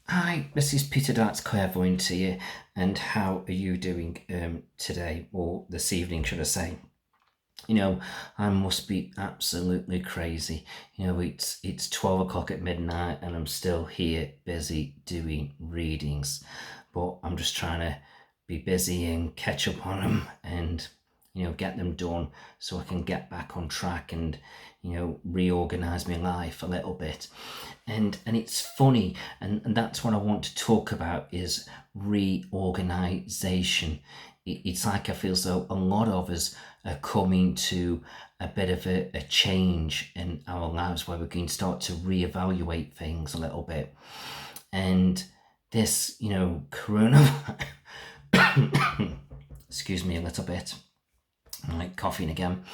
Hi, this is Peter Darts Clairvoyant here, and how are you doing today, or this evening, should I say? I must be absolutely crazy. It's 12 o'clock at midnight, and I'm still here busy doing readings, but I'm just trying to be busy and catch up on them, and get them done so I can get back on track and reorganize my life a little bit. And it's funny, and that's what I want to talk about is reorganization. It's like I feel as though a lot of us are coming to a bit of a change in our lives where we can start to reevaluate things a little bit. And this, coronavirus, excuse me a little bit, I'm like coughing again.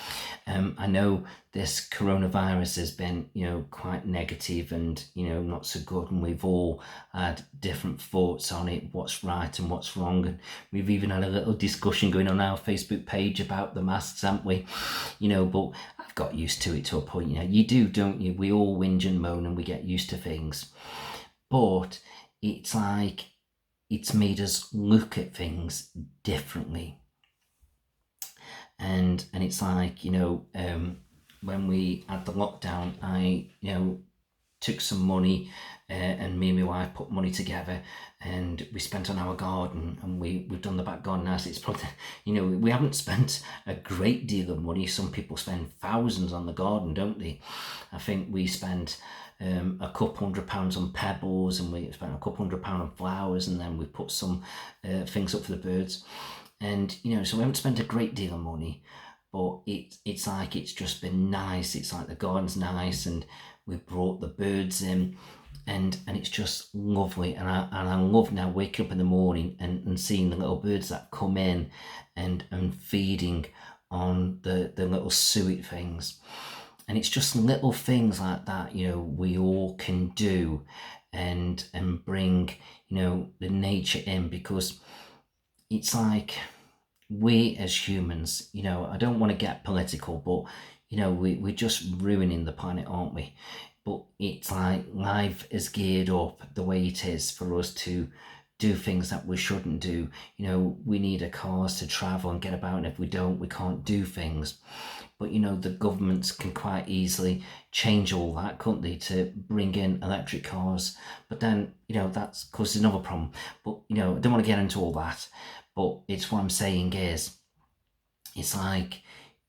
I know this coronavirus has been, quite negative and, not so good. And we've all had different thoughts on it, what's right and what's wrong. And we've even had a little discussion going on our Facebook page about the masks, haven't we? But I've got used to it to a point. You do, don't you? We all whinge and moan and we get used to things. But it's like it's made us look at things differently. And it's like when we had the lockdown, I took some money, and me and my wife put money together, and we spent on our garden, and we've done the back garden nice. It's probably we haven't spent a great deal of money. Some people spend thousands on the garden, don't they? I think we spent a couple £100 on pebbles, and we spent a couple £100 on flowers, and then we put some things up for the birds. And so we haven't spent a great deal of money, but it's like it's just been nice. It's like the garden's nice, and we've brought the birds in, and it's just lovely. And I love now waking up in the morning and seeing the little birds that come in and feeding on the little suet things. And it's just little things like that, we all can do, and bring the nature in, because it's like we as humans, I don't want to get political, but we're just ruining the planet, aren't we? But it's like life is geared up the way it is for us to do things that we shouldn't do. We need a cars to travel and get about, and if we don't, we can't do things. But the governments can quite easily change all that, couldn't they, to bring in electric cars? But then that's causes another problem. But I don't want to get into all that. But it's what I'm saying is, it's like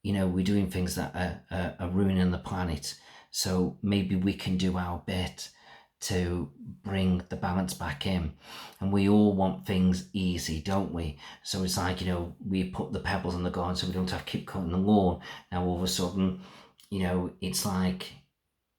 we're doing things that are ruining the planet. So maybe we can do our bit to bring the balance back in. And we all want things easy, don't we? So it's like we put the pebbles on the garden so we don't have to keep cutting the lawn. Now all of a sudden it's like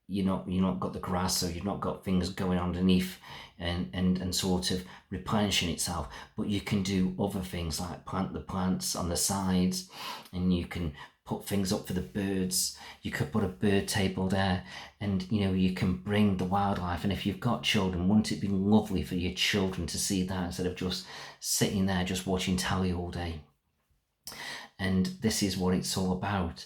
you're not got the grass, so you've not got things going underneath and sort of replenishing itself. But you can do other things like plant the plants on the sides, and you can put things up for the birds. You could put a bird table there, and you can bring the wildlife. And if you've got children, wouldn't it be lovely for your children to see that instead of just sitting there just watching telly all day? And this is what it's all about.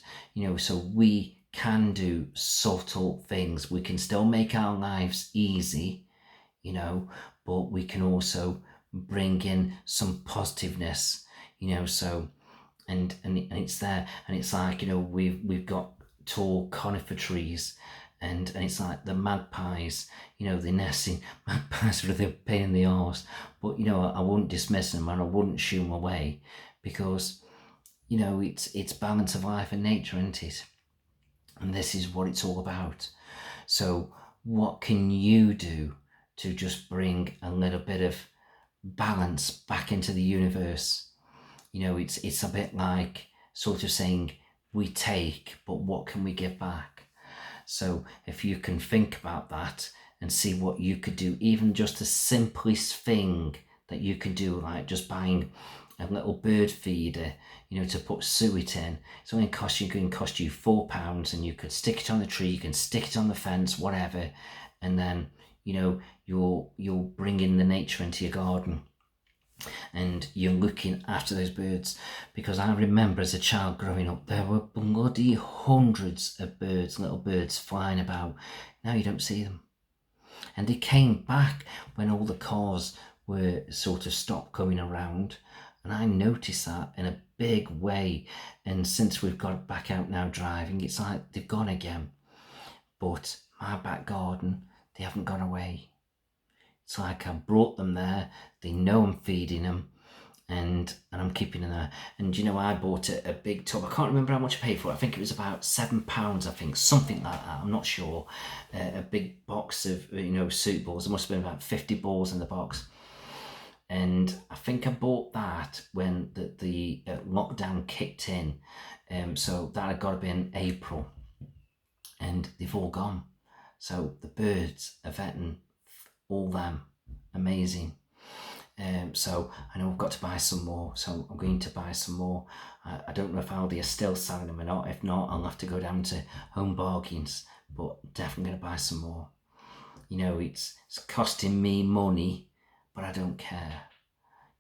So we can do subtle things. We can still make our lives easy, but we can also bring in some positiveness, so and it's there. And it's like we've got tall conifer trees, and it's like the magpies, the nesting magpies are the pain in the arse. But I wouldn't dismiss them, and I wouldn't shoo them away, because it's balance of life and nature, isn't it? And this is what it's all about. So what can you do to just bring a little bit of balance back into the universe? It's a bit like sort of saying we take, but what can we give back? So if you can think about that and see what you could do, even just the simplest thing that you can do, like just buying a little bird feeder, to put suet in. It's only going to cost you £4, and you could stick it on the tree, you can stick it on the fence, whatever, and then you'll bring in the nature into your garden, and you're looking after those birds. Because I remember as a child growing up, there were bloody hundreds of birds, little birds flying about. Now you don't see them. And they came back when all the cars were sort of stopped coming around. And I noticed that in a big way. And since we've got back out now driving, it's like they've gone again. But my back garden, they haven't gone away. It's like I brought them there. They know I'm feeding them, and I'm keeping them there. And I bought a big tub. I can't remember how much I paid for it. I think it was about £7, I think, something like that. I'm not sure. A big box of soup balls. There must have been about 50 balls in the box. And I think I bought that when the lockdown kicked in. So that had got to be in April, and they've all gone. So the birds are vetting all them. Amazing. So I know I've got to buy some more, so I'm going to buy some more. I don't know if Aldi are still selling them or not. If not, I'll have to go down to Home Bargains, but definitely going to buy some more. It's costing me money, but I don't care.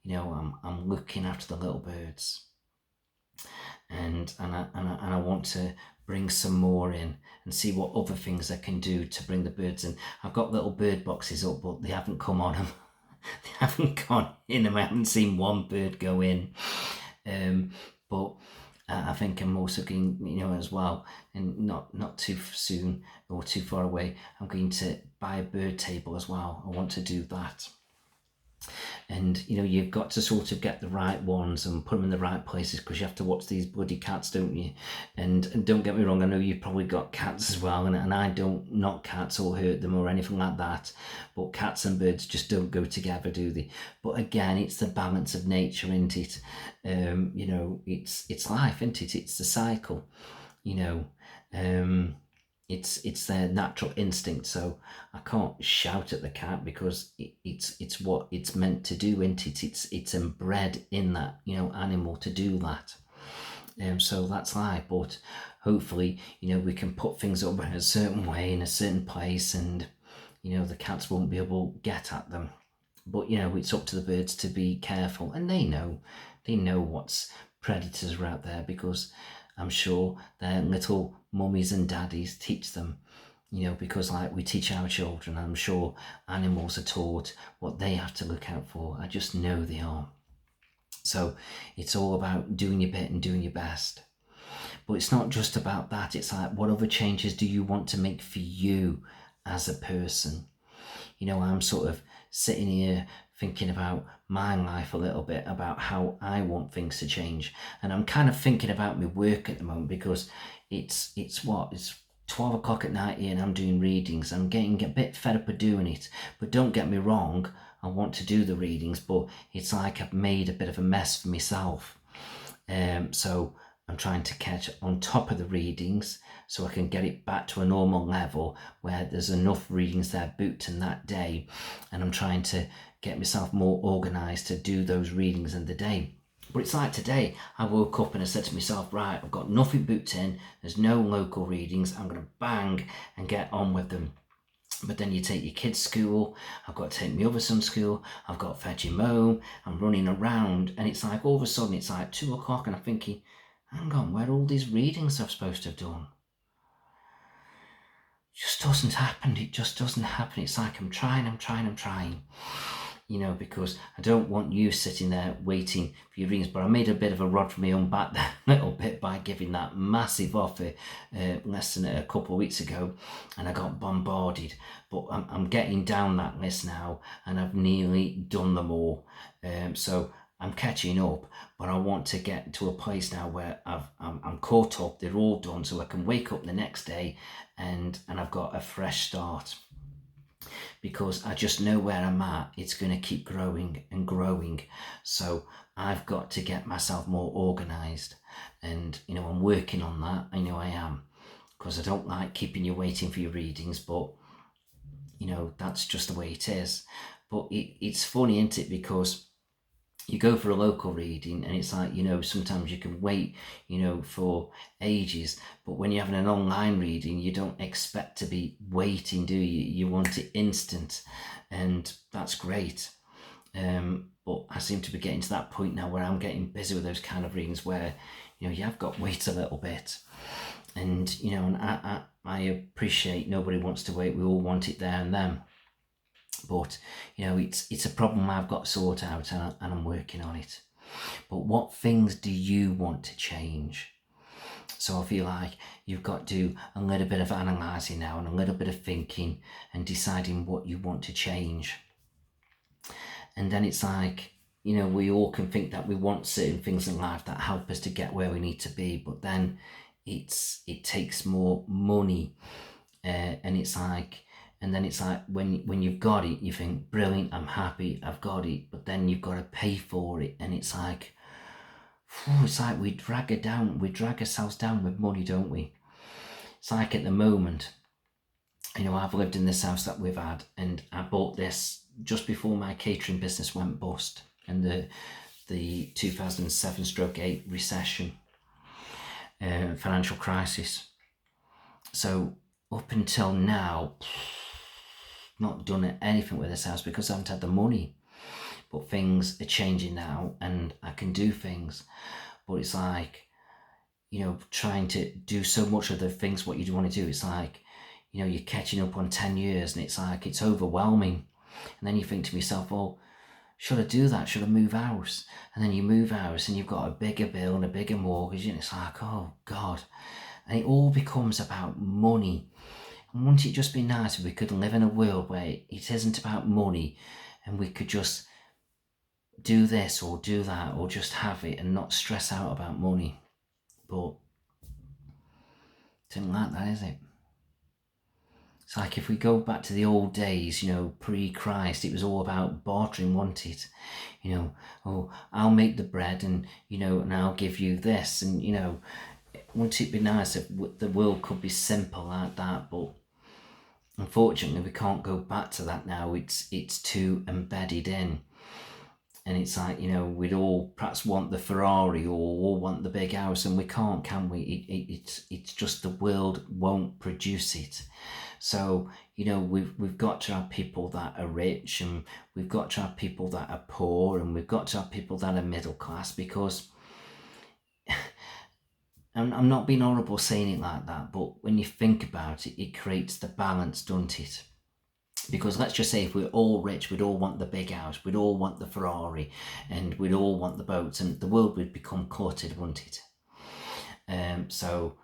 I'm looking after the little birds, and I want to bring some more in and see what other things I can do to bring the birds in. I've got little bird boxes up, but they haven't come on them. They haven't gone in them. I haven't seen one bird go in. But I think I'm also going, as well, and not too soon or too far away, I'm going to buy a bird table as well. I want to do that. And you've got to sort of get the right ones and put them in the right places, because you have to watch these bloody cats, don't you? And don't get me wrong, I know you've probably got cats as well, and I don't knock cats or hurt them or anything like that, but cats and birds just don't go together, do they? But again, it's the balance of nature, isn't it? It's life, isn't it? It's the cycle. It's their natural instinct, so I can't shout at the cat, because it's what it's meant to do, isn't it? It's inbred in that animal to do that. So that's life. But hopefully we can put things up in a certain way, in a certain place, and the cats won't be able to get at them. But it's up to the birds to be careful, and they know what's predators are out there, because I'm sure their little mummies and daddies teach them, because like we teach our children, I'm sure animals are taught what they have to look out for. I just know they are. So it's all about doing your bit and doing your best. But it's not just about that. It's like, what other changes do you want to make for you as a person? I'm sort of sitting here thinking about my life a little bit, about how I want things to change. And I'm kind of thinking about my work at the moment, because it's 12 o'clock at night here and I'm doing readings. I'm getting a bit fed up of doing it. But don't get me wrong, I want to do the readings, but it's like I've made a bit of a mess for myself. So I'm trying to catch on top of the readings so I can get it back to a normal level where there's enough readings there booked in that day, and I'm trying to get myself more organised to do those readings in the day. But it's like today, I woke up and I said to myself, right, I've got nothing booked in, there's no local readings, I'm going to bang and get on with them. But then you take your kids' school, I've got to take my other son's school, I've got to fetch him home, I'm running around, and it's like all of a sudden it's like 2 o'clock and I'm thinking, hang on, where are all these readings I'm supposed to have done? It just doesn't happen. It just doesn't happen. It's like I'm trying, because I don't want you sitting there waiting for your readings. But I made a bit of a rod for my own back there, a little bit, by giving that massive offer less than a couple of weeks ago, and I got bombarded. But I'm getting down that list now, and I've nearly done them all. So I'm catching up, but I want to get to a place now where I'm caught up, they're all done, so I can wake up the next day and I've got a fresh start. Because I just know where I'm at, it's going to keep growing and growing. So I've got to get myself more organised, and I'm working on that. I know I am, because I don't like keeping you waiting for your readings, but that's just the way it is. But it's funny, isn't it? Because you go for a local reading and it's like, sometimes you can wait, for ages. But when you're having an online reading, you don't expect to be waiting, do you? You want it instant, and that's great. But I seem to be getting to that point now where I'm getting busy with those kind of readings where, you have got to wait a little bit. And, and I appreciate nobody wants to wait. We all want it there and then. But it's a problem I've got to sort out, and I'm working on it. But what things do you want to change? So I feel like you've got to do a little bit of analysing now and a little bit of thinking and deciding what you want to change. And then it's like, we all can think that we want certain things in life that help us to get where we need to be, but then it takes more money, and it's like, when you've got it, you think, brilliant, I'm happy, I've got it, but then you've got to pay for it, and it's like we drag ourselves down with money, don't we? It's like at the moment, I've lived in this house that we've had, and I bought this just before my catering business went bust and the 2007/8 recession, financial crisis. So up until now, not done anything with this house because I haven't had the money. But things are changing now and I can do things. But it's like, trying to do so much of the things what you want to do. It's like, you're catching up on 10 years and it's like, it's overwhelming. And then you think to yourself, well, should I do that? Should I move house? And then you move house and you've got a bigger bill and a bigger mortgage, and it's like, oh God. And it all becomes about money. And wouldn't it just be nice if we could live in a world where it isn't about money and we could just do this or do that or just have it and not stress out about money? But it isn't like that, is it? It's like if we go back to the old days, pre-Christ, it was all about bartering, wasn't it? Oh, I'll make the bread and, and I'll give you this. And, wouldn't it be nice if the world could be simple like that? But unfortunately, we can't go back to that now. It's too embedded in. And it's like, we'd all perhaps want the Ferrari or all want the big house, and we can't, can we? It's just the world won't produce it. So, we've got to have people that are rich, and we've got to have people that are poor, and we've got to have people that are middle class, because I'm not being horrible saying it like that, but when you think about it, it creates the balance, doesn't it? Because let's just say if we're all rich, we'd all want the big house, we'd all want the Ferrari, and we'd all want the boats, and the world would become cluttered, wouldn't it? So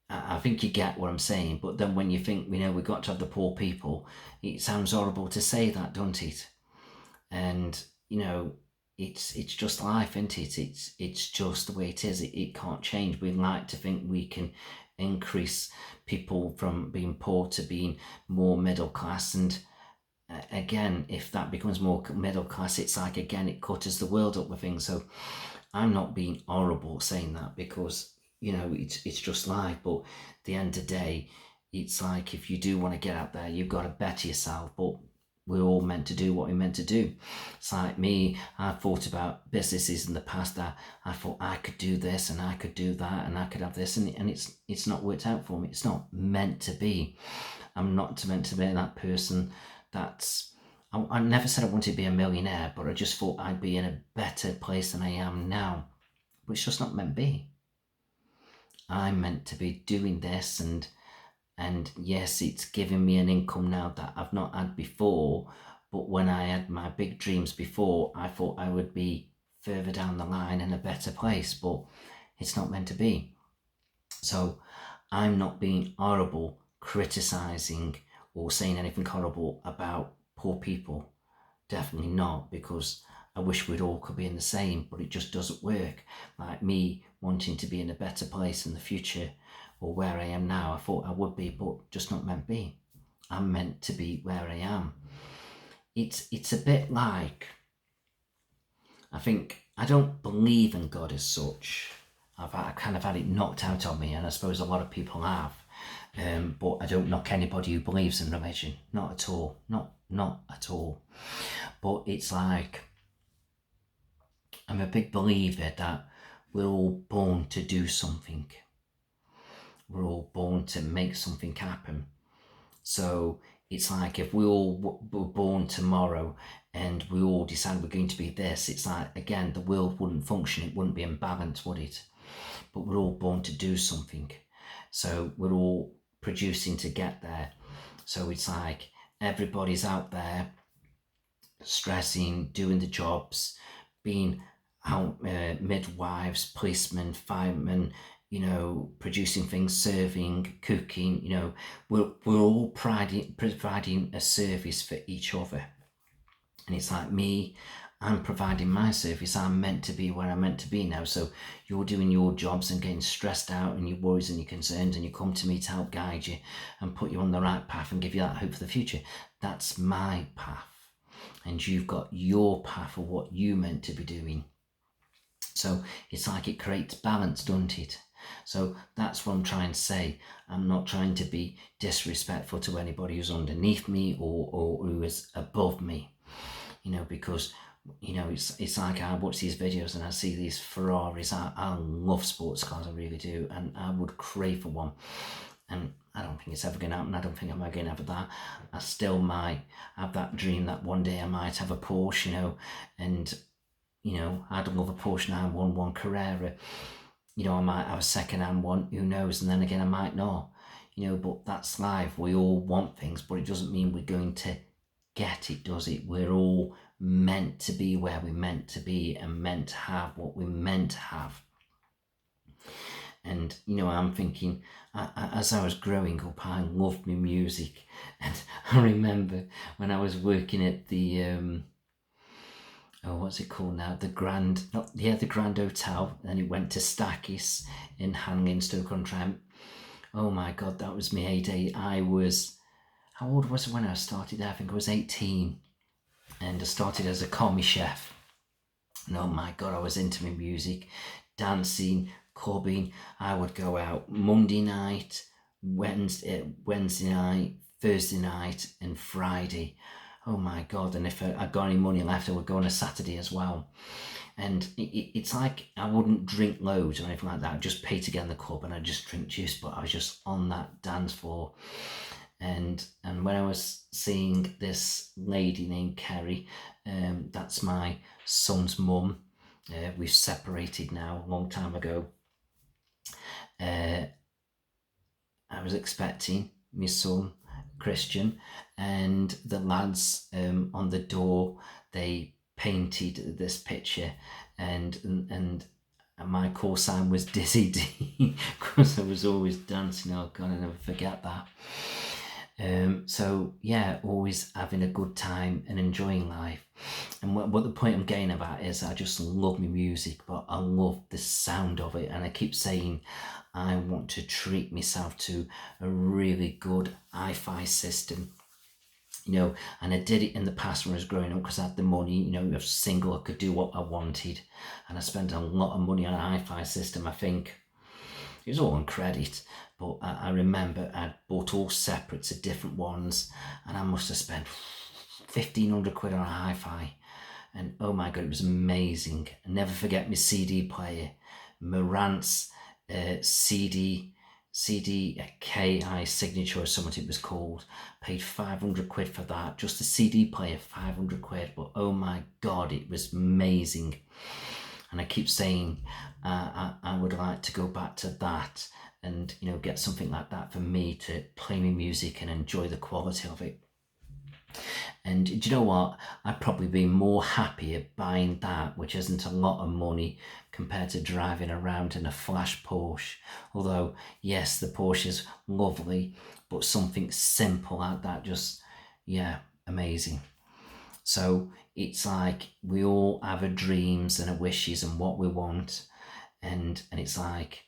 I think you get what I'm saying. But then when you think, we've got to have the poor people, it sounds horrible to say that, doesn't it? And, it's just life, isn't it? It's just the way it is. It can't change. We like to think we can increase people from being poor to being more middle class, and again, if that becomes more middle class, it's like, again, it clutters the world up with things. So I'm not being horrible saying that, because it's just life. But at the end of the day, it's like, if you do want to get out there, you've got to better yourself. But we're all meant to do what we're meant to do. It's like me, I've thought about businesses in the past that I thought I could do this and I could do that and I could have this, and it's not worked out for me. It's not meant to be. I'm not meant to be that person I never said I wanted to be a millionaire, but I just thought I'd be in a better place than I am now. But it's just not meant to be. I'm meant to be doing this, and yes, it's giving me an income now that I've not had before. But when I had my big dreams before, I thought I would be further down the line in a better place, but it's not meant to be. So I'm not being horrible, criticising or saying anything horrible about poor people. Definitely not, because I wish we'd all could be in the same, but it just doesn't work. Like me wanting to be in a better place in the future, or where I am now, I thought I would be, but just not meant to be. I'm meant to be where I am. It's a bit like, I think, I don't believe in God as such. I've kind of had it knocked out on me, and I suppose a lot of people have. But I don't knock anybody who believes in religion. Not at all. Not at all. But it's like, I'm a big believer that we're all born to do something. We're all born to make something happen. So it's like, if we all were born tomorrow and we all decide we're going to be this, it's like, again, the world wouldn't function. It wouldn't be in balance, would it? But we're all born to do something. So we're all producing to get there. So it's like, everybody's out there stressing, doing the jobs, being out, midwives, policemen, firemen, producing things, serving, cooking, we're all providing a service for each other. And it's like me, I'm providing my service. I'm meant to be where I'm meant to be now. So you're doing your jobs and getting stressed out and your worries and your concerns, and you come to me to help guide you and put you on the right path and give you that hope for the future. That's my path. And you've got your path of what you meant to be doing. So it's like it creates balance, doesn't it? So that's what I'm trying to say. I'm not trying to be disrespectful to anybody who's underneath me or who is above me, because it's like I watch these videos and I see these Ferraris. I love sports cars, I really do, and I would crave for one. And I don't think it's ever going to happen. I don't think I'm going to have that. I still might have that dream that one day I might have a Porsche, and I'd love a Porsche 911 Carrera. I might have a second-hand one, who knows, and then again I might not. But that's life. We all want things, but it doesn't mean we're going to get it, does it? We're all meant to be where we're meant to be and meant to have what we're meant to have. And I'm thinking, as I was growing up, I loved my music. And I remember when I was working at the what's it called now? The Grand Hotel, and it went to Stackis in Hanley, Stoke-on-Trent. Oh my God, that was my heyday. How old was I when I started there? I think I was 18, and I started as a commie chef. And oh my God, I was into my music, dancing, clubbing. I would go out Monday night, Wednesday night, Thursday night, and Friday. Oh my God, and if I got any money left, I would go on a Saturday as well. And it's like I wouldn't drink loads or anything like that. I'd just pay to get in the club and I'd just drink juice, but I was just on that dance floor. And when I was seeing this lady named Kerry, that's my son's mum. We've separated now a long time ago. I was expecting my son Christian, and the lads on the door, they painted this picture, and my call sign was Dizzy D because I was always dancing. Oh God, I never forget that. So yeah, always having a good time and enjoying life. And what the point I'm getting about is I just love my music, but I love the sound of it. And I keep saying I want to treat myself to a really good hi-fi system. And I did it in the past when I was growing up because I had the money, I was single, I could do what I wanted. And I spent a lot of money on a hi-fi system. I think it was all on credit, but I remember I'd bought all separates of different ones, and I must have spent 1,500 quid on a hi-fi. And oh my God, it was amazing. I never forget my CD player, Marantz CD KI Signature or something it was called. Paid 500 quid for that, just the CD player, 500 quid. But oh my God, it was amazing. And I keep saying I would like to go back to that and get something like that for me to play my music and enjoy the quality of it. And do you know what? I'd probably be more happier buying that, which isn't a lot of money, compared to driving around in a flash Porsche. Although, yes, the Porsche is lovely, but something simple like that, just, amazing. So it's like we all have our dreams and our wishes and what we want. And it's like,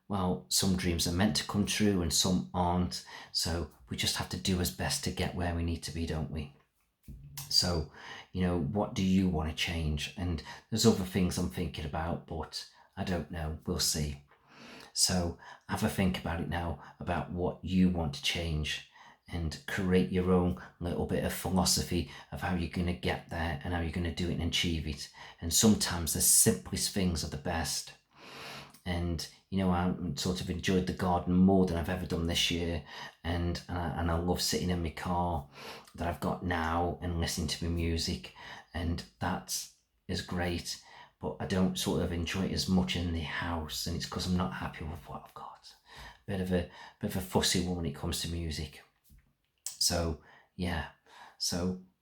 well, some dreams are meant to come true and some aren't. So we just have to do our best to get where we need to be, don't we? So, what do you want to change? And there's other things I'm thinking about, but I don't know. We'll see. So have a think about it now, about what you want to change, and create your own little bit of philosophy of how you're going to get there and how you're going to do it and achieve it. And sometimes the simplest things are the best. And I sort of enjoyed the garden more than I've ever done this year, and I love sitting in my car that I've got now and listening to my music, and that is great. But I don't sort of enjoy it as much in the house, and it's because I'm not happy with what I've got. Bit of a fussy one when it comes to music. So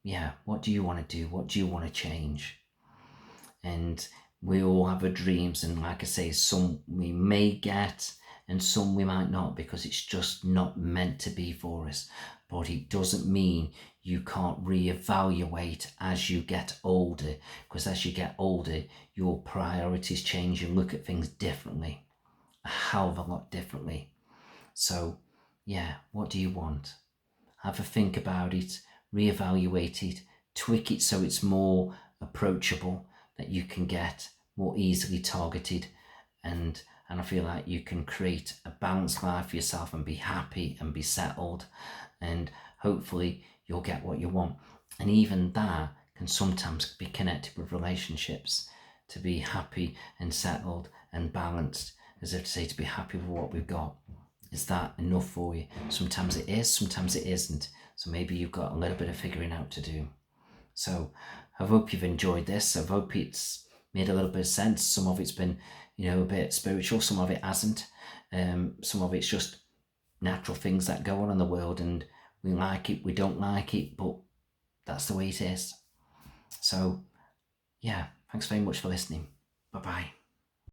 yeah, what do you want to do? What do you want to change? And we all have our dreams, and like I say, some we may get and some we might not, because it's just not meant to be for us. But it doesn't mean you can't reevaluate as you get older, because as you get older, your priorities change. You look at things differently, a hell of a lot differently. So yeah, what do you want? Have a think about it, reevaluate it, tweak it so it's more approachable, that you can get more easily targeted, and I feel like you can create a balanced life for yourself and be happy and be settled, and hopefully you'll get what you want. And even that can sometimes be connected with relationships, to be happy and settled and balanced, as if to say, to be happy with what we've got. Is that enough for you? Sometimes it is, sometimes it isn't. So maybe you've got a little bit of figuring out to do. So I hope you've enjoyed this. I hope it's made a little bit of sense. Some of it's been, a bit spiritual. Some of it hasn't. Some of it's just natural things that go on in the world, and we like it, we don't like it, but that's the way it is. So yeah, thanks very much for listening. Bye bye.